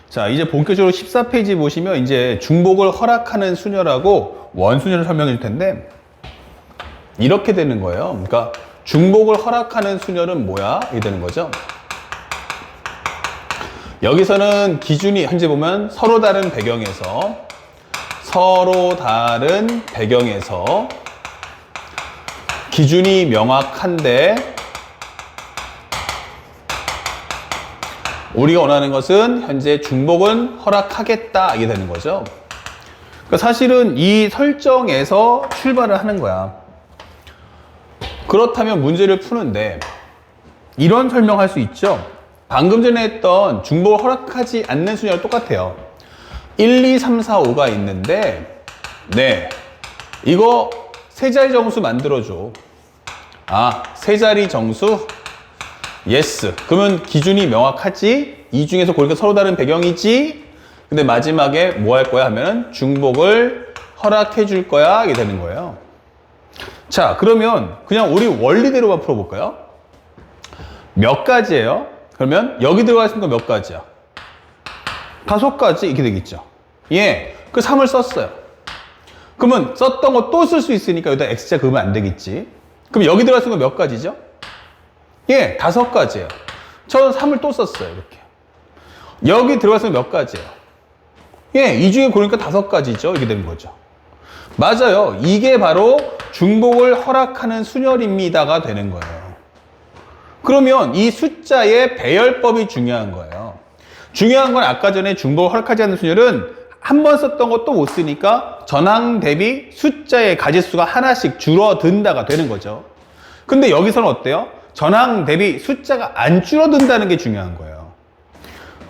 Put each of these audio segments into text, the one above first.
자, 이제 본격적으로 14페이지 보시면 이제 중복을 허락하는 수녀라고 원수녀를 설명해 줄 텐데, 이렇게 되는 거예요. 그러니까 중복을 허락하는 수녀는 뭐야? 이게 되는 거죠. 여기서는 기준이 현재 보면 서로 다른 배경에서 기준이 명확한데 우리가 원하는 것은 현재 중복은 허락하겠다 이게 되는 거죠. 그러니까 사실은 이 설정에서 출발을 하는 거야. 그렇다면 문제를 푸는데 이런 설명할 수 있죠. 방금 전에 했던 중복을 허락하지 않는 수녀랑 똑같아요. 1, 2, 3, 4, 5가 있는데 네, 이거 세 자리 정수 만들어줘. 아, 세 자리 정수? 예스. 그러면 기준이 명확하지? 이 중에서 고르니까 서로 다른 배경이지? 근데 마지막에 뭐 할 거야 하면은 중복을 허락해 줄 거야 이게 되는 거예요. 자, 그러면 그냥 우리 원리대로만 풀어볼까요? 몇 가지예요? 그러면 여기 들어가 있으니까 몇 가지야? 5가지 이렇게 되겠죠. 예, 그 3을 썼어요. 그러면 썼던 거 또 쓸 수 있으니까 여기다 X자 그으면 안 되겠지. 그럼 여기 들어가 있으니까 몇 가지죠? 예, 5가지예요. 저는 3을 또 썼어요, 이렇게. 여기 들어가서 몇 가지예요? 예, 이 중에 고르니까 5가지죠. 이렇게 되는 거죠. 맞아요. 이게 바로 중복을 허락하는 순열입니다가 되는 거예요. 그러면 이 숫자의 배열법이 중요한 거예요. 중요한 건 아까 전에 중복을 허락하지 않는 순열은 한 번 썼던 것도 못 쓰니까 전항 대비 숫자의 가지수가 하나씩 줄어든다가 되는 거죠. 근데 여기서는 어때요? 전항 대비 숫자가 안 줄어든다는 게 중요한 거예요.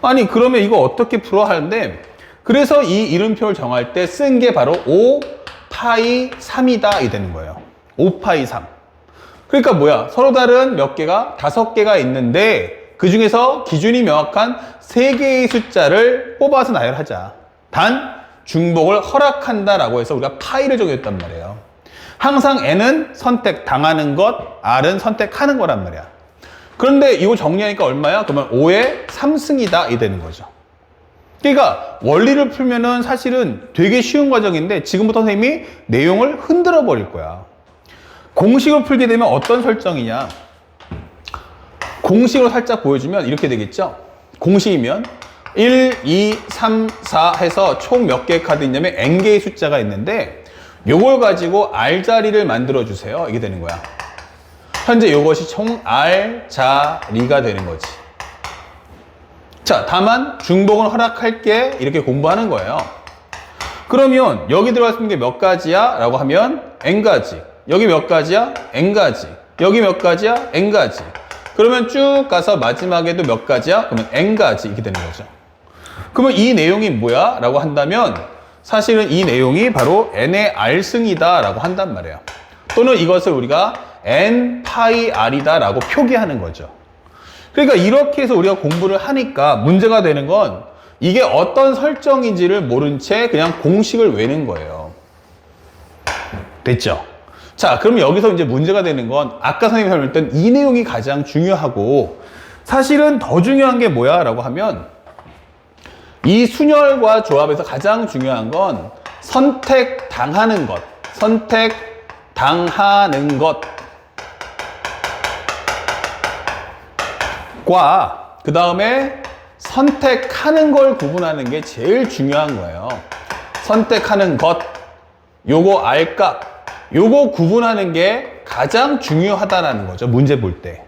아니 그러면 이거 어떻게 풀어 하는데, 그래서 이 이름표를 정할 때 쓴 게 바로 5파이 3이다 이 되는 거예요. 5파이 3. 그러니까 뭐야? 서로 다른 몇 개가 5개가 있는데 그 중에서 기준이 명확한 3개의 숫자를 뽑아서 나열하자. 단 중복을 허락한다라고 해서 우리가 파이를 정했단 말이에요. 항상 N은 선택당하는 것, R은 선택하는 거란 말이야. 그런데 이거 정리하니까 얼마야? 그러면 5의 3승이다 이 되는 거죠. 그러니까 원리를 풀면은 사실은 되게 쉬운 과정인데 지금부터 선생님이 내용을 흔들어 버릴 거야. 공식을 풀게 되면 어떤 설정이냐? 공식으로 살짝 보여주면 이렇게 되겠죠? 공식이면 1, 2, 3, 4 해서 총 몇 개의 카드 있냐면 N개의 숫자가 있는데 요걸 가지고 R자리를 만들어 주세요. 이게 되는 거야. 현재 이것이 총 R자리가 되는 거지. 자, 다만 중복은 허락할게 이렇게 공부하는 거예요. 그러면 여기 들어가 있는 게 몇 가지야? 라고 하면 N가지. 여기 몇 가지야? N가지. 여기 몇 가지야? N가지. 그러면 쭉 가서 마지막에도 몇 가지야? 그러면 N가지 이렇게 되는 거죠. 그러면 이 내용이 뭐야? 라고 한다면 사실은 이 내용이 바로 N의 R승이다 라고 한단 말이에요. 또는 이것을 우리가 N 파이 R이다 라고 표기하는 거죠. 그러니까 이렇게 해서 우리가 공부를 하니까 문제가 되는 건 이게 어떤 설정인지를 모른 채 그냥 공식을 외는 거예요. 됐죠? 자, 그럼 여기서 이제 문제가 되는 건 아까 선생님이 설명했던 이 내용이 가장 중요하고, 사실은 더 중요한 게 뭐야? 라고 하면 이 순열과 조합에서 가장 중요한 건 선택당하는 것, 선택당하는 것과 그 다음에 선택하는 걸 구분하는 게 제일 중요한 거예요. 선택하는 것, 요거 R값, 요거 구분하는 게 가장 중요하다라는 거죠. 문제 볼 때.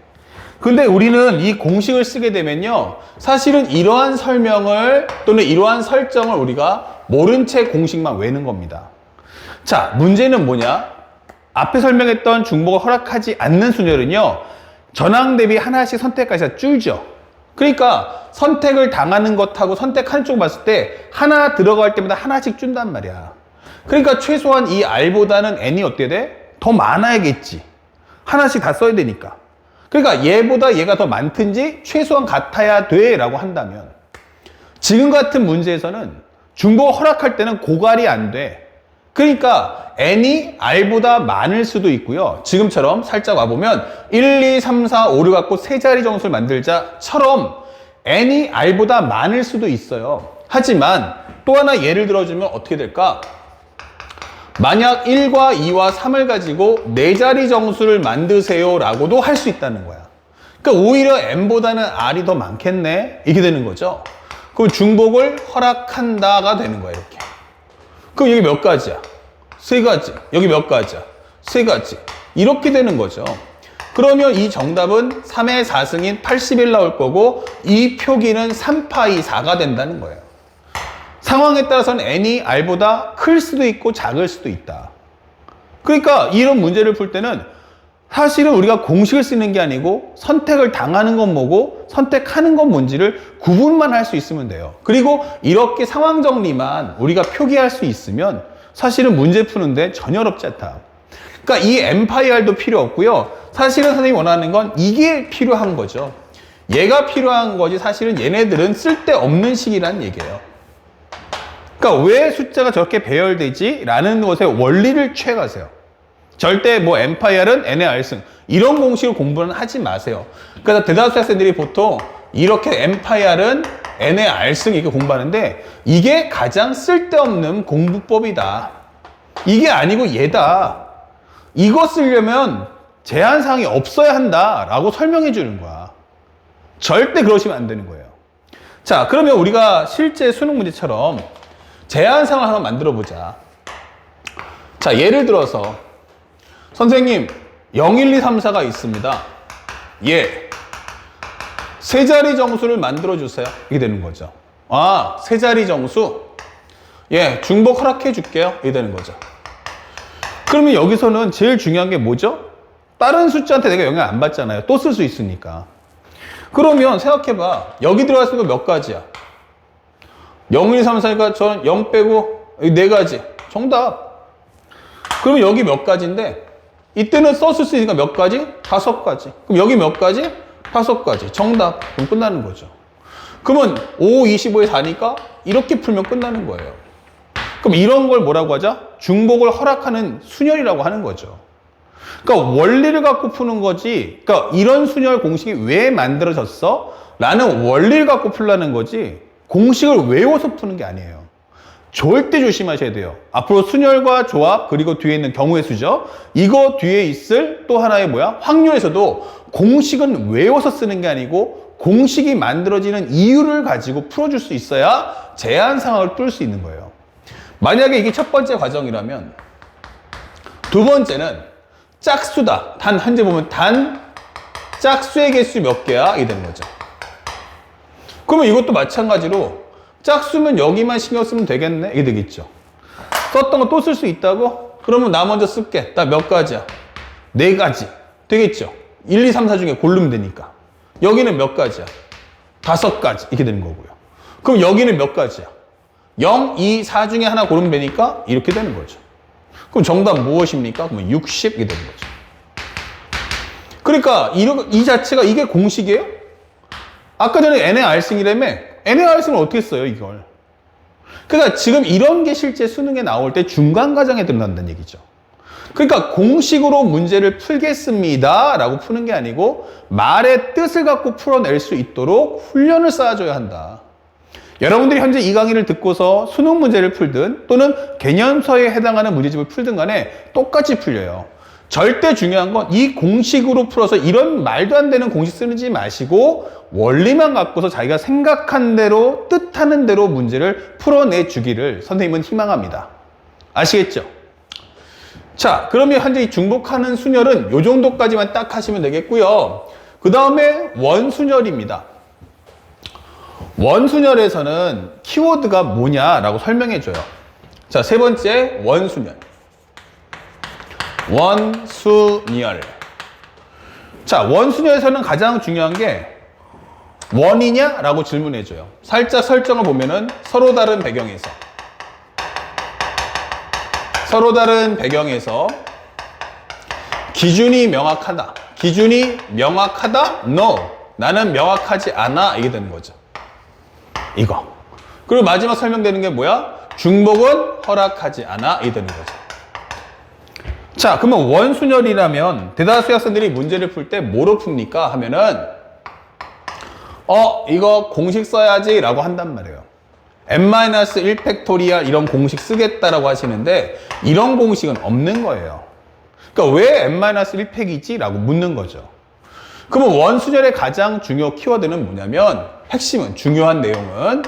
근데 우리는 이 공식을 쓰게 되면요, 사실은 이러한 설명을 또는 이러한 설정을 우리가 모른 채 공식만 외는 겁니다. 자, 문제는 뭐냐? 앞에 설명했던 중복을 허락하지 않는 순열은요, 전항 대비 하나씩 선택까지 줄죠. 그러니까 선택을 당하는 것하고 선택하는 쪽 봤을 때 하나 들어갈 때마다 하나씩 준단 말이야. 그러니까 최소한 이 R보다는 N이 어떻게 돼? 더 많아야겠지. 하나씩 다 써야 되니까. 그러니까 얘보다 얘가 더 많든지 최소한 같아야 돼 라고 한다면, 지금 같은 문제에서는 중복을 허락할 때는 고갈이 안 돼. 그러니까 N이 R보다 많을 수도 있고요. 지금처럼 살짝 와보면 1, 2, 3, 4, 5를 갖고 세 자리 정수를 만들자처럼 n이 r보다 많을 수도 있어요. 하지만 또 하나 예를 들어주면 어떻게 될까? 만약 1과 2와 3을 가지고 4자리 정수를 만드세요 라고도 할 수 있다는 거야. 그러니까 오히려 n보다는 r이 더 많겠네? 이게 되는 거죠. 그럼 중복을 허락한다가 되는 거야, 이렇게. 그럼 여기 몇 가지야? 3가지. 여기 몇 가지야? 3가지. 이렇게 되는 거죠. 그러면 이 정답은 3의 4승인 81 나올 거고, 이 표기는 3파이 4가 된다는 거예요. 상황에 따라서는 n이 r보다 클 수도 있고 작을 수도 있다. 그러니까 이런 문제를 풀 때는 사실은 우리가 공식을 쓰는 게 아니고 선택을 당하는 건 뭐고 선택하는 건 뭔지를 구분만 할 수 있으면 돼요. 그리고 이렇게 상황 정리만 우리가 표기할 수 있으면 사실은 문제 푸는데 전혀 어렵지 않다. 그러니까 이 MPIR도 필요 없고요. 사실은 선생님이 원하는 건 이게 필요한 거죠. 얘가 필요한 거지 사실은 얘네들은 쓸데없는 식이라는 얘기예요. 그러니까 왜 숫자가 저렇게 배열되지? 라는 것의 원리를 취해가세요. 절대 뭐 MPIR은 n의 r승 이런 공식을 공부는 하지 마세요. 그래서 대다수 학생들이 보통 이렇게 MPIR은 n의 r승 이렇게 공부하는데 이게 가장 쓸데없는 공부법이다. 이게 아니고 얘다. 이거 쓰려면 제한사항이 없어야 한다 라고 설명해 주는 거야. 절대 그러시면 안 되는 거예요. 자, 그러면 우리가 실제 수능 문제처럼 제한사항을 한번 만들어 보자. 자, 예를 들어서 선생님 0, 1, 2, 3, 4가 있습니다. 예. 3자리 정수를 만들어 주세요. 이게 되는 거죠. 아, 3자리 정수? 예, 중복 허락해 줄게요. 이게 되는 거죠. 그러면 여기서는 제일 중요한 게 뭐죠? 다른 숫자한테 내가 영향 안 받잖아요. 또 쓸 수 있으니까. 그러면 생각해봐. 여기 들어갔으니까 몇 가지야? 0, 1, 2, 3, 4니까 전 0 빼고 4가지. 정답. 그러면 여기 몇 가지인데 이때는 썼을 수 있으니까 몇 가지? 5가지. 그럼 여기 몇 가지? 5가지. 정답. 그럼 끝나는 거죠. 그러면 5, 25에 4니까 이렇게 풀면 끝나는 거예요. 그럼 이런 걸 뭐라고 하죠? 중복을 허락하는 순열이라고 하는 거죠. 그러니까 원리를 갖고 푸는 거지. 그러니까 이런 순열 공식이 왜 만들어졌어? 라는 원리를 갖고 풀라는 거지. 공식을 외워서 푸는 게 아니에요. 절대 조심하셔야 돼요. 앞으로 순열과 조합 그리고 뒤에 있는 경우의 수죠. 이거 뒤에 있을 또 하나의 뭐야? 확률에서도 공식은 외워서 쓰는 게 아니고 공식이 만들어지는 이유를 가지고 풀어줄 수 있어야 제한 상황을 뚫을 수 있는 거예요. 만약에 이게 첫 번째 과정이라면 두 번째는 짝수다. 단 현재 보면 단 짝수의 개수 몇 개야? 이게 되는 거죠. 그러면 이것도 마찬가지로 짝수면 여기만 신경 쓰면 되겠네? 이게 되겠죠. 썼던 거 또 쓸 수 있다고? 그러면 나 먼저 쓸게. 나 몇 가지야? 4가지. 되겠죠? 1, 2, 3, 4 중에 고르면 되니까. 여기는 몇 가지야? 5가지. 이렇게 되는 거고요. 그럼 여기는 몇 가지야? 0, 2, 4 중에 하나 고르면 되니까 이렇게 되는 거죠. 그럼 정답 무엇입니까? 그러면 60 이렇게 되는 거죠. 그러니까 이 자체가 이게 공식이에요? 아까 전에 n의 r승이라며 n의 r승을 어떻게 써요 이걸? 그러니까 지금 이런 게 실제 수능에 나올 때 중간 과정에 들어간다는 얘기죠. 그러니까 공식으로 문제를 풀겠습니다 라고 푸는 게 아니고 말의 뜻을 갖고 풀어낼 수 있도록 훈련을 쌓아줘야 한다. 여러분들이 현재 이 강의를 듣고서 수능 문제를 풀든 또는 개념서에 해당하는 문제집을 풀든 간에 똑같이 풀려요. 절대 중요한 건 이 공식으로 풀어서 이런 말도 안 되는 공식 쓰지 마시고 원리만 갖고서 자기가 생각한 대로 뜻하는 대로 문제를 풀어내 주기를 선생님은 희망합니다. 아시겠죠? 자, 그러면 현재 이 중복하는 순열은 이 정도까지만 딱 하시면 되겠고요. 그 다음에 원순열입니다. 원순열에서는 키워드가 뭐냐라고 설명해줘요. 자, 세 번째 원순열. 원순열. 자, 원순열에서는 가장 중요한 게 원이냐? 라고 질문해줘요. 살짝 설정을 보면은 서로 다른 배경에서 기준이 명확하다. 기준이 명확하다? No. 나는 명확하지 않아. 이게 되는 거죠. 이거. 그리고 마지막 설명되는 게 뭐야? 중복은 허락하지 않아. 이게 되는 거죠. 자, 그러면 원순열이라면 대다수 학생들이 문제를 풀 때 뭐로 풉니까? 하면은 이거 공식 써야지 라고 한단 말이에요. n-1 팩토리얼 이런 공식 쓰겠다라고 하시는데 이런 공식은 없는 거예요. 그러니까 왜 n-1 팩이지? 라고 묻는 거죠. 그러면 원순열의 가장 중요 키워드는 뭐냐면 핵심은 중요한 내용은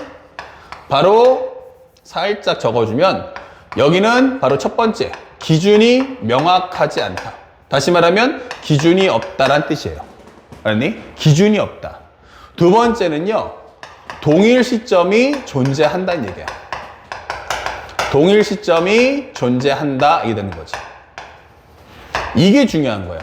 바로 살짝 적어주면 여기는 바로 첫 번째 기준이 명확하지 않다. 다시 말하면 기준이 없다란 뜻이에요. 알았니? 기준이 없다. 두 번째는요, 동일 시점이 존재한다는 얘기야. 동일 시점이 존재한다 이게 되는 거죠. 이게 중요한 거예요.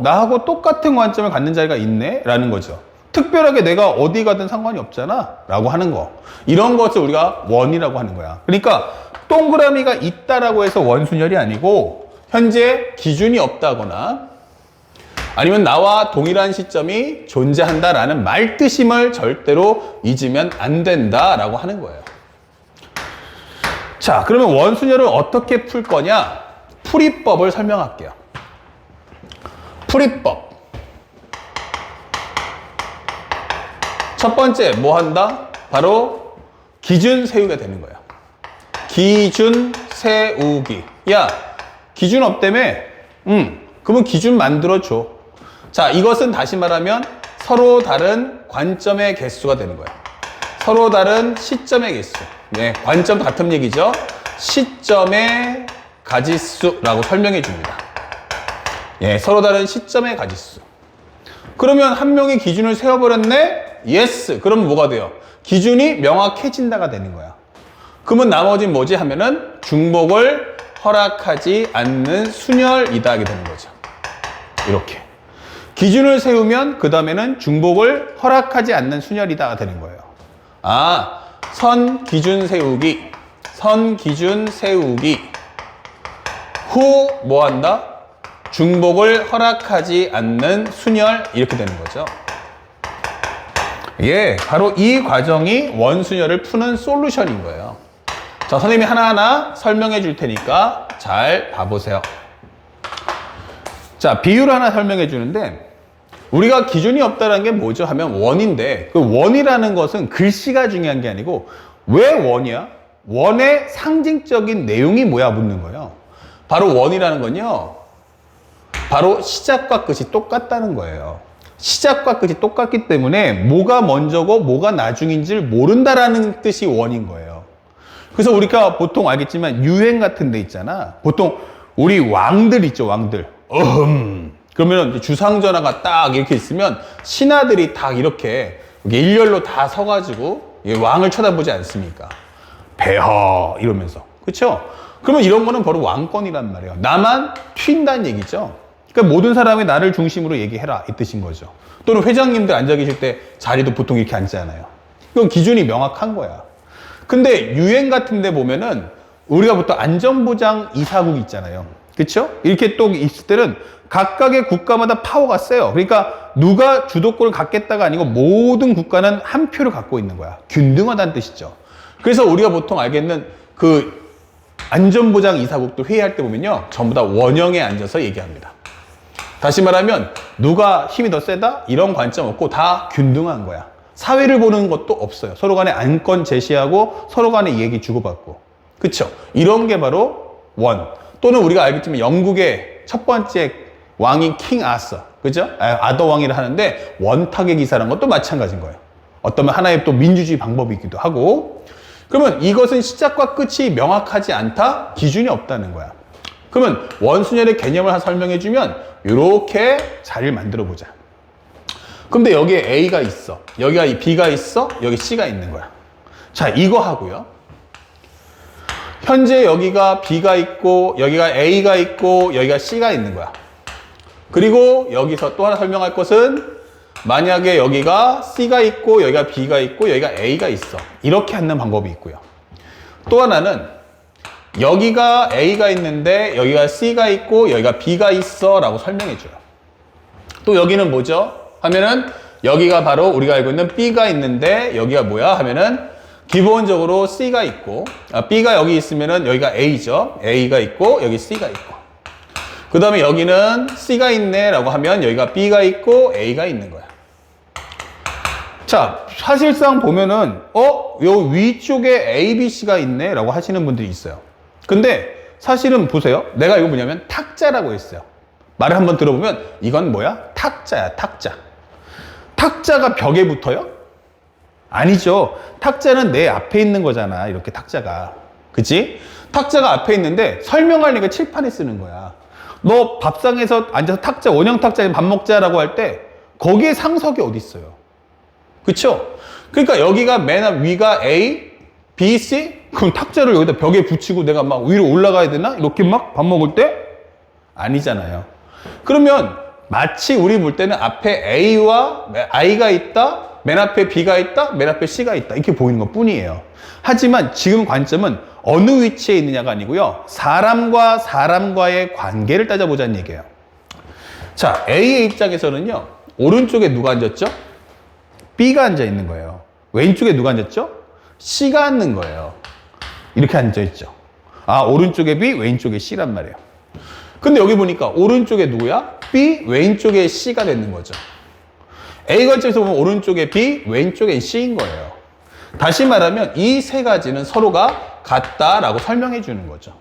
나하고 똑같은 관점을 갖는 자리가 있네? 라는 거죠. 특별하게 내가 어디 가든 상관이 없잖아 라고 하는 거. 이런 것을 우리가 원이라고 하는 거야. 그러니까 동그라미가 있다라고 해서 원순열이 아니고 현재 기준이 없다거나 아니면 나와 동일한 시점이 존재한다라는 말뜻임을 절대로 잊으면 안 된다라고 하는 거예요. 자, 그러면 원순열을 어떻게 풀 거냐? 풀이법을 설명할게요. 풀이법. 첫 번째 뭐 한다? 바로 기준 세우게 되는 거야. 기준 세우기. 야, 기준 없다며? 그러면 기준 만들어줘. 자, 이것은 다시 말하면 서로 다른 관점의 개수가 되는 거야. 서로 다른 시점의 개수. 네, 관점 같은 얘기죠. 시점의 가지수라고 설명해 줍니다. 예, 서로 다른 시점의 가지수. 그러면 한 명이 기준을 세워버렸네? 예스. 그럼 뭐가 돼요? 기준이 명확해진다가 되는 거야. 그러면 나머지는 뭐지? 하면은 중복을 허락하지 않는 순열이다 하게 되는 거죠. 이렇게. 기준을 세우면 그 다음에는 중복을 허락하지 않는 순열이다가 되는 거예요. 선 기준 세우기. 선 기준 세우기. 후 뭐 한다? 중복을 허락하지 않는 순열 이렇게 되는 거죠. 예, 바로 이 과정이 원순열을 푸는 솔루션인 거예요. 자, 선생님이 하나하나 설명해 줄 테니까 잘 봐보세요. 자, 비유를 하나 설명해 주는데 우리가 기준이 없다는 게 뭐죠? 하면 원인데 그 원이라는 것은 글씨가 중요한 게 아니고 왜 원이야? 원의 상징적인 내용이 뭐야? 묻는 거예요. 바로 원이라는 건요. 바로 시작과 끝이 똑같다는 거예요. 시작과 끝이 똑같기 때문에 뭐가 먼저고 뭐가 나중인지를 모른다라는 뜻이 원인 거예요. 그래서 우리가 보통 알겠지만 유행 같은 데 있잖아. 보통 우리 왕들 있죠, 왕들. 그러면 주상전하가 딱 이렇게 있으면 신하들이 딱 이렇게 일렬로 다 서가지고 왕을 쳐다보지 않습니까? 배허 이러면서. 그렇죠? 그러면 이런 거는 바로 왕권이란 말이에요. 나만 튄다는 얘기죠. 그러니까 모든 사람이 나를 중심으로 얘기해라 이 뜻인 거죠. 또는 회장님들 앉아 계실 때 자리도 보통 이렇게 앉잖아요. 이건 기준이 명확한 거야. 근데 유행 같은 데 보면은 우리가 보통 안전보장 이사국 있잖아요. 그렇죠? 이렇게 또 있을 때는 각각의 국가마다 파워가 세요. 그러니까 누가 주도권을 갖겠다가 아니고 모든 국가는 한 표를 갖고 있는 거야. 균등하다는 뜻이죠. 그래서 우리가 보통 알겠는 그 안전보장 이사국도 회의할 때 보면요. 전부 다 원형에 앉아서 얘기합니다. 다시 말하면 누가 힘이 더 세다? 이런 관점 없고 다 균등한 거야. 사회를 보는 것도 없어요. 서로 간에 안건 제시하고 서로 간에 얘기 주고받고. 그쵸? 이런 게 바로 원. 또는 우리가 알겠지만 영국의 첫 번째 왕인 킹 아서. 그죠? 아더 왕이라 하는데 원탁의 기사라는 것도 마찬가지인 거예요. 어쩌면 하나의 또 민주주의 방법이기도 하고. 그러면 이것은 시작과 끝이 명확하지 않다? 기준이 없다는 거야. 그러면 원순열의 개념을 설명해 주면 이렇게 자리를 만들어 보자. 근데 여기에 A가 있어. 여기가 B가 있어. 여기 C가 있는 거야. 자, 이거 하고요. 현재 여기가 B가 있고 여기가 A가 있고 여기가 C가 있는 거야. 그리고 여기서 또 하나 설명할 것은 만약에 여기가 C가 있고 여기가 B가 있고 여기가 A가 있어. 이렇게 하는 방법이 있고요. 또 하나는 여기가 A가 있는데 여기가 C가 있고 여기가 B가 있어 라고 설명해 줘요. 또 여기는 뭐죠? 하면은 여기가 바로 우리가 알고 있는 B가 있는데 여기가 뭐야? 하면은 기본적으로 C가 있고 B가 여기 있으면은 여기가 A죠. A가 있고 여기 C가 있고 그 다음에 여기는 C가 있네 라고 하면 여기가 B가 있고 A가 있는 거야. 자, 사실상 보면은 요 위쪽에 A, B, C가 있네 라고 하시는 분들이 있어요. 근데 사실은 보세요. 내가 이거 뭐냐면 탁자라고 했어요. 말을 한번 들어보면 이건 뭐야? 탁자야, 탁자. 탁자가 벽에 붙어요? 아니죠. 탁자는 내 앞에 있는 거잖아. 이렇게 탁자가. 그치? 탁자가 앞에 있는데 설명하려니까 칠판에 쓰는 거야. 너 밥상에서 앉아서 탁자, 원형 탁자에 밥 먹자라고 할 때 거기에 상석이 어디 있어요? 그쵸? 그러니까 여기가 맨 앞 위가 A, B, C? 그럼 탁자를 여기다 벽에 붙이고 내가 막 위로 올라가야 되나? 이렇게 막 밥 먹을 때? 아니잖아요. 그러면 마치 우리 볼 때는 앞에 A와 I가 있다, 맨 앞에 B가 있다, 맨 앞에 C가 있다. 이렇게 보이는 것 뿐이에요. 하지만 지금 관점은 어느 위치에 있느냐가 아니고요. 사람과 사람과의 관계를 따져보자는 얘기예요. 자, A의 입장에서는요. 오른쪽에 누가 앉았죠? B가 앉아 있는 거예요. 왼쪽에 누가 앉았죠? C가 앉는 거예요. 이렇게 앉아 있죠. 아, 오른쪽에 B, 왼쪽에 C란 말이에요. 근데 여기 보니까 오른쪽에 누구야? B, 왼쪽에 C가 되는 거죠. A 관점에서 보면 오른쪽에 B, 왼쪽에 C인 거예요. 다시 말하면 이 세 가지는 서로가 같다라고 설명해 주는 거죠.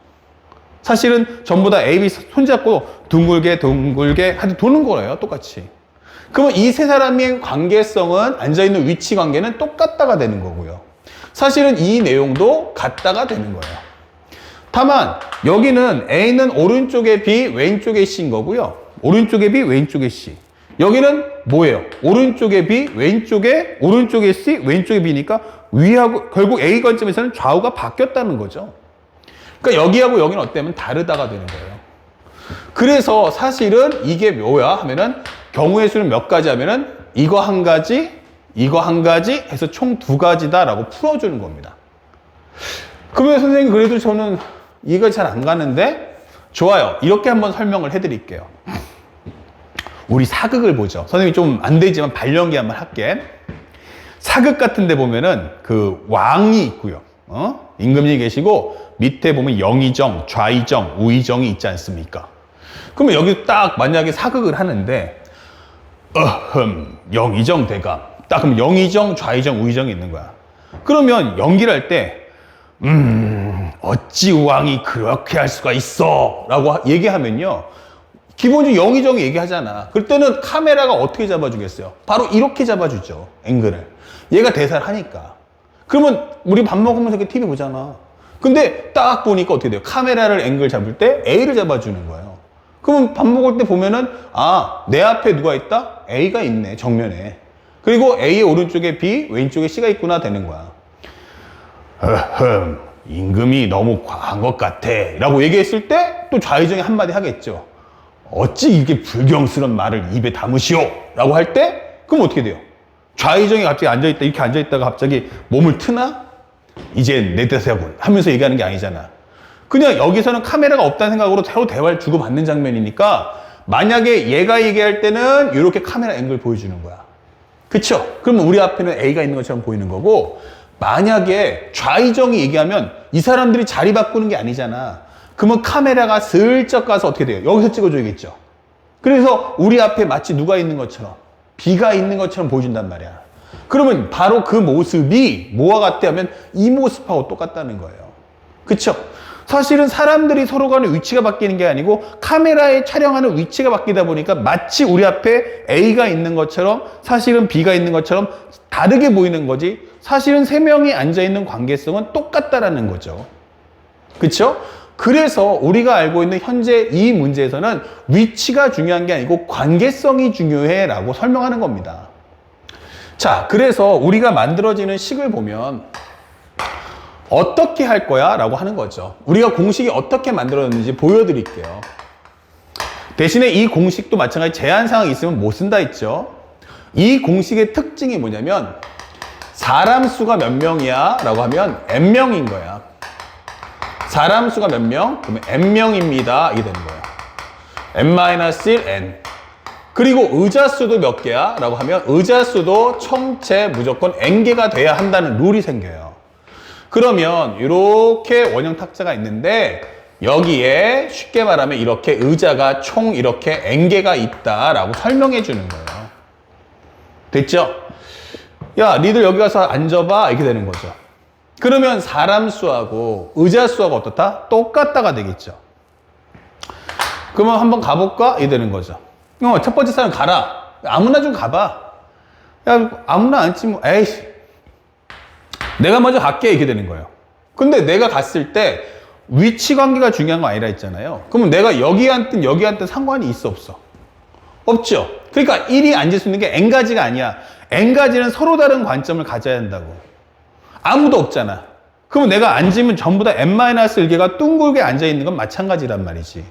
사실은 전부 다 A, B 손잡고 둥글게 하여튼 도는 거예요. 똑같이. 그러면 이 세 사람의 관계성은 앉아있는 위치 관계는 똑같다가 되는 거고요. 사실은 이 내용도 같다가 되는 거예요. 다만 여기는 A는 오른쪽에 B, 왼쪽에 C인 거고요. 오른쪽에 B, 왼쪽에 C. 여기는 뭐예요? 오른쪽에 B, 오른쪽에 C, 왼쪽에 B니까 위하고 결국 A 관점에서는 좌우가 바뀌었다는 거죠. 그러니까 여기하고 여기는 어때면 다르다가 되는 거예요. 그래서 사실은 이게 뭐야 하면은 경우의 수는 몇 가지 하면은 이거 한 가지 해서 총 두 가지다라고 풀어주는 겁니다. 그러면 선생님 그래도 저는 이해가 잘 안 가는데 좋아요. 이렇게 한번 설명을 해드릴게요. 우리 사극을 보죠. 선생님이 좀 안 되지만 발연기 한번 할게. 사극 같은 데 보면은 그 왕이 있고요. 임금님이 계시고 밑에 보면 영의정, 좌의정, 우의정이 있지 않습니까? 그러면 여기 딱 만약에 사극을 하는데 영의정 대감. 딱 그럼 영의정, 좌의정, 우의정이 있는 거야. 그러면 연기를 할 때 어찌 왕이 그렇게 할 수가 있어 라고 얘기하면요. 기본적으로 영의정이 얘기하잖아. 그럴 때는 카메라가 어떻게 잡아주겠어요? 바로 이렇게 잡아주죠. 앵글을. 얘가 대사를 하니까. 그러면 우리 밥 먹으면서 이렇게 TV 보잖아. 근데 딱 보니까 어떻게 돼요? 카메라를 앵글 잡을 때 A를 잡아주는 거예요. 그러면 밥 먹을 때 보면은 아, 내 앞에 누가 있다? A가 있네, 정면에. 그리고 A의 오른쪽에 B, 왼쪽에 C가 있구나 되는 거야. 임금이 너무 과한 것 같아 라고 얘기했을 때 또 좌의정이 한마디 하겠죠. 어찌 이렇게 불경스러운 말을 입에 담으시오 라고 할 때 그럼 어떻게 돼요? 좌의정이 갑자기 앉아있다 이렇게 앉아있다가 갑자기 몸을 트나? 이젠 내 뜻이군 하면서 얘기하는 게 아니잖아. 그냥 여기서는 카메라가 없다는 생각으로 서로 대화를 주고받는 장면이니까 만약에 얘가 얘기할 때는 이렇게 카메라 앵글 보여주는 거야. 그쵸? 그러면 우리 앞에는 A가 있는 것처럼 보이는 거고 만약에 좌의정이 얘기하면 이 사람들이 자리 바꾸는 게 아니잖아. 그러면 카메라가 슬쩍 가서 어떻게 돼요? 여기서 찍어줘야겠죠. 그래서 우리 앞에 마치 누가 있는 것처럼 B가 있는 것처럼 보여준단 말이야. 그러면 바로 그 모습이 뭐와 같아 하면 이 모습하고 똑같다는 거예요. 그쵸? 사실은 사람들이 서로 간의 위치가 바뀌는 게 아니고 카메라에 촬영하는 위치가 바뀌다 보니까 마치 우리 앞에 A가 있는 것처럼 사실은 B가 있는 것처럼 다르게 보이는 거지 사실은 세 명이 앉아있는 관계성은 똑같다라는 거죠. 그쵸? 그래서 우리가 알고 있는 현재 이 문제에서는 위치가 중요한 게 아니고 관계성이 중요해 라고 설명하는 겁니다. 자, 그래서 우리가 만들어지는 식을 보면 어떻게 할 거야? 라고 하는 거죠. 우리가 공식이 어떻게 만들어졌는지 보여드릴게요. 대신에 이 공식도 마찬가지 제한사항이 있으면 못 쓴다 했죠. 이 공식의 특징이 뭐냐면 사람 수가 몇 명이야? 라고 하면 n명인 거야. 사람 수가 몇 명? 그러면 n명입니다. 이게 되는 거예요. n-1 n. 그리고 의자 수도 몇 개야? 라고 하면 의자 수도 총체 무조건 n개가 돼야 한다는 룰이 생겨요. 그러면 이렇게 원형 탁자가 있는데 여기에 쉽게 말하면 이렇게 의자가 총 이렇게 n개가 있다라고 설명해 주는 거예요. 됐죠? 야, 니들 여기 가서 앉아봐. 이렇게 되는 거죠. 그러면 사람 수하고 의자 수하고 어떻다? 똑같다가 되겠죠. 그러면 한번 가볼까? 이렇게 되는 거죠. 첫 번째 사람 가라. 아무나 좀 가봐. 야, 아무나 앉지 뭐. 에이씨. 내가 먼저 갈게. 이렇게 되는 거예요. 근데 내가 갔을 때 위치 관계가 중요한 거 아니라 했잖아요. 그러면 내가 여기 앉든 여기 앉든 상관이 있어 없어? 없죠. 그러니까 1이 앉을 수 있는 게 N가지가 아니야. N가지는 서로 다른 관점을 가져야 한다고. 아무도 없잖아. 그러면 내가 앉으면 전부 다 N-1개가 둥글게 앉아있는 건 마찬가지란 말이지.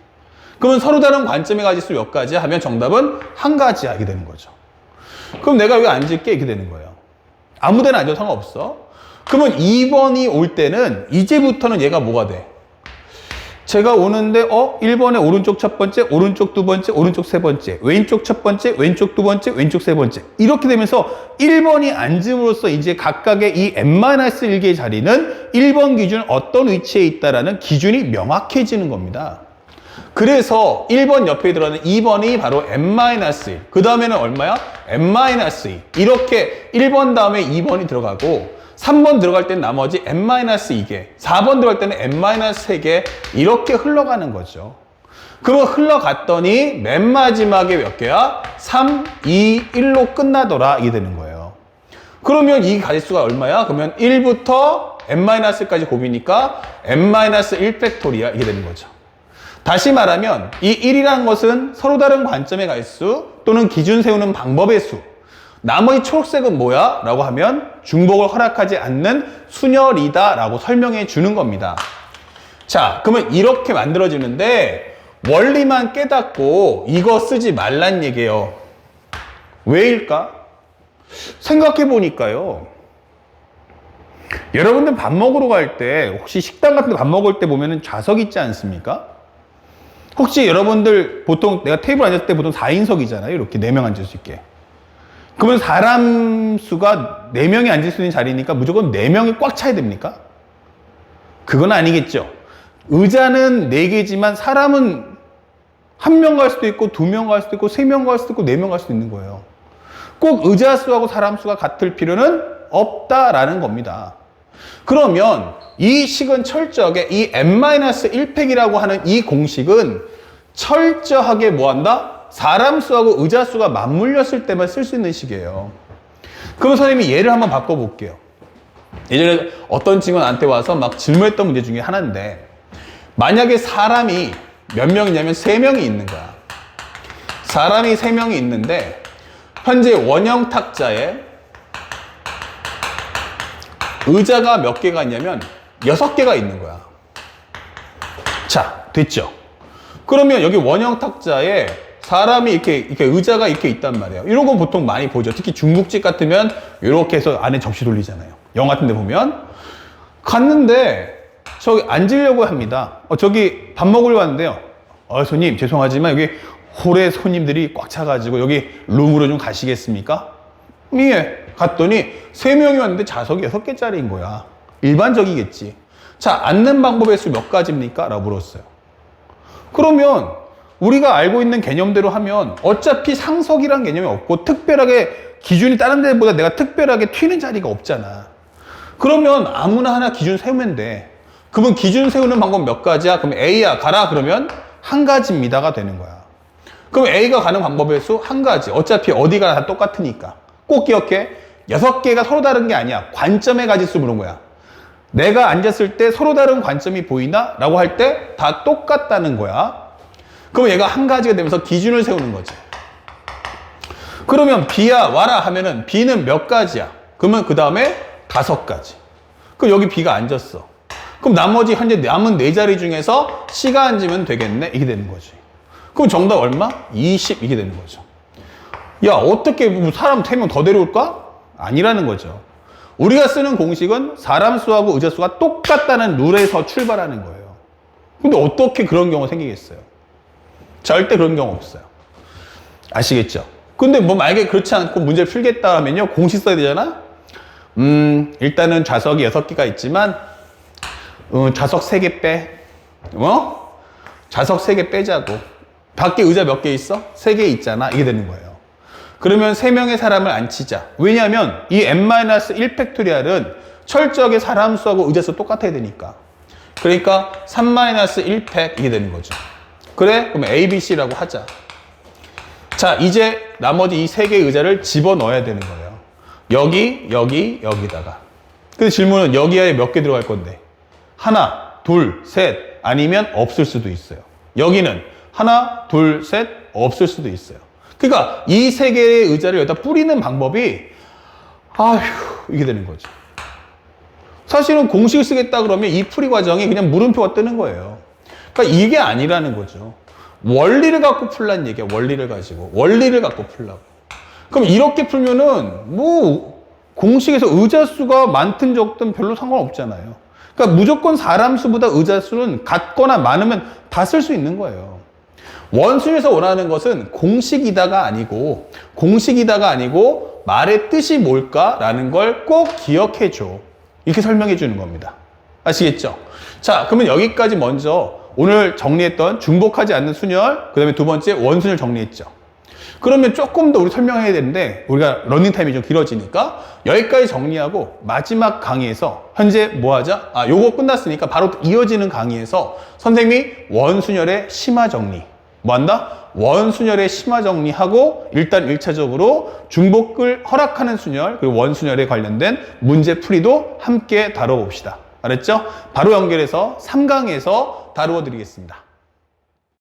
그러면 서로 다른 관점의 가지수 몇 가지야? 하면 정답은 한 가지야. 이게 되는 거죠. 그럼 내가 여기 앉을게. 이렇게 되는 거예요. 아무 데나 앉아도 상관없어. 그러면 2번이 올 때는 이제부터는 얘가 뭐가 돼? 제가 오는데 1번에 오른쪽 첫 번째, 오른쪽 두 번째, 오른쪽 세 번째, 왼쪽 첫 번째, 왼쪽 두 번째, 왼쪽 세 번째 이렇게 되면서 1번이 앉음으로써 이제 각각의 이 n-1개의 자리는 1번 기준 어떤 위치에 있다라는 기준이 명확해지는 겁니다. 그래서 1번 옆에 들어가는 2번이 바로 n-1, 그 다음에는 얼마야? n-2 이렇게 1번 다음에 2번이 들어가고 3번 들어갈 때는 나머지 n-2개, 4번 들어갈 때는 n-3개 이렇게 흘러가는 거죠. 그러면 흘러갔더니 맨 마지막에 몇 개야? 3, 2, 1로 끝나더라 이게 되는 거예요. 그러면 이 가지수가 얼마야? 그러면 1부터 n-까지 곱이니까 n-1 팩토리야 이게 되는 거죠. 다시 말하면 이 1이라는 것은 서로 다른 관점의 가지수 또는 기준 세우는 방법의 수. 나머지 초록색은 뭐야? 라고 하면 중복을 허락하지 않는 순열이다 라고 설명해 주는 겁니다. 자, 그러면 이렇게 만들어지는데 원리만 깨닫고 이거 쓰지 말란 얘기예요. 왜일까? 생각해 보니까요. 여러분들 밥 먹으러 갈 때 혹시 식당 같은 데 밥 먹을 때 보면은 좌석 있지 않습니까? 혹시 여러분들 보통 내가 테이블 앉았을 때 보통 4인석이잖아요. 이렇게 4명 앉을 수 있게. 그러면 사람 수가 4명이 앉을 수 있는 자리니까 무조건 4명이 꽉 차야 됩니까? 그건 아니겠죠. 의자는 4개지만 사람은 1명 갈 수도 있고 2명 갈 수도 있고 3명 갈 수도 있고 4명 갈 수도 있는 거예요. 꼭 의자 수하고 사람 수가 같을 필요는 없다라는 겁니다. 그러면 이 식은 철저하게 이 n-1팩이라고 하는 이 공식은 철저하게 뭐한다? 사람 수하고 의자 수가 맞물렸을 때만 쓸 수 있는 식이에요. 그럼 선생님이 예를 한번 바꿔볼게요. 예전에 어떤 친구가 나한테 와서 막 질문했던 문제 중에 하나인데 만약에 사람이 몇 명이냐면 3명이 있는 거야. 사람이 3명이 있는데 현재 원형 탁자에 의자가 몇 개가 있냐면 6개가 있는 거야. 자, 됐죠? 그러면 여기 원형 탁자에 사람이 이렇게 의자가 이렇게 있단 말이에요. 이런 건 보통 많이 보죠. 특히 중국집 같으면 이렇게 해서 안에 접시 돌리잖아요. 영화 같은 데 보면. 갔는데 저기 앉으려고 합니다. 저기 밥 먹으러 왔는데요. 손님 죄송하지만 여기 홀에 손님들이 꽉 차가지고 여기 룸으로 좀 가시겠습니까? 예. 갔더니 3명이 왔는데 좌석이 6개짜리인 거야. 일반적이겠지. 자, 앉는 방법의 수 몇 가지입니까? 라고 물었어요. 그러면 우리가 알고 있는 개념대로 하면 어차피 상석이란 개념이 없고 특별하게 기준이 다른 데보다 내가 특별하게 튀는 자리가 없잖아. 그러면 아무나 하나 기준 세우면 돼. 그러면 기준 세우는 방법 몇 가지야? 그럼 A야 가라 그러면 한 가지입니다가 되는 거야. 그럼 A가 가는 방법의 수 한 가지. 어차피 어디가 다 똑같으니까. 꼭 기억해. 6개가 서로 다른 게 아니야. 관점의 가지수 물은 거야. 내가 앉았을 때 서로 다른 관점이 보이나? 라고 할 때 다 똑같다는 거야. 그럼 얘가 한 가지가 되면서 기준을 세우는 거지. 그러면 B야 와라 하면은 B는 몇 가지야? 그러면 그 다음에 5가지. 그럼 여기 B가 앉았어. 그럼 나머지 현재 남은 4자리 중에서 C가 앉으면 되겠네? 이게 되는 거지. 그럼 정답 얼마? 20 이게 되는 거죠. 야, 어떻게 사람 3명 더 데려올까? 아니라는 거죠. 우리가 쓰는 공식은 사람 수하고 의자 수가 똑같다는 룰에서 출발하는 거예요. 근데 어떻게 그런 경우가 생기겠어요? 절대 그런 경우 없어요. 아시겠죠? 근데 뭐 만약에 그렇지 않고 문제를 풀겠다 하면요, 공식 써야 되잖아? 일단은 좌석이 6개가 있지만, 좌석 3개 빼. 좌석 3개 빼자고. 밖에 의자 몇 개 있어? 3개 있잖아. 이게 되는 거예요. 그러면 3명의 사람을 앉히자. 왜냐하면 이 n-1 팩토리얼은 철저하게 사람 수하고 의자 수 똑같아야 되니까. 그러니까 3-1 팩 이게 되는 거죠. 그래? 그럼 A, B, C라고 하자. 자, 이제 나머지 이 3개의 의자를 집어넣어야 되는 거예요. 여기, 여기, 여기다가. 근데 질문은 여기에 몇 개 들어갈 건데? 하나, 둘, 셋, 아니면 없을 수도 있어요. 여기는 하나, 둘, 셋, 없을 수도 있어요. 그러니까 이 3개의 의자를 여기다 뿌리는 방법이 아휴 이게 되는 거죠. 사실은 공식을 쓰겠다 그러면 이 풀이 과정이 그냥 물음표가 뜨는 거예요. 그러니까 이게 아니라는 거죠. 원리를 갖고 풀란 얘기야. 원리를 가지고. 원리를 갖고 풀라고. 그럼 이렇게 풀면은 뭐 공식에서 의자 수가 많든 적든 별로 상관없잖아요. 그러니까 무조건 사람 수보다 의자 수는 같거나 많으면 다 쓸 수 있는 거예요. 원순에서 원하는 것은 공식이다가 아니고 말의 뜻이 뭘까라는 걸 꼭 기억해 줘. 이렇게 설명해 주는 겁니다. 아시겠죠? 자, 그러면 여기까지 먼저 오늘 정리했던 중복하지 않는 순열, 그 다음에 두 번째 원순열 정리했죠. 그러면 조금 더 우리 설명해야 되는데 우리가 러닝타임이 좀 길어지니까 여기까지 정리하고 마지막 강의에서 현재 뭐 하자? 요거 끝났으니까 바로 이어지는 강의에서 선생님이 원순열의 심화 정리 뭐 한다? 원순열의 심화 정리하고 일단 1차적으로 중복을 허락하는 순열 그리고 원순열에 관련된 문제 풀이도 함께 다뤄봅시다. 알았죠? 바로 연결해서 3강에서 다루어 드리겠습니다.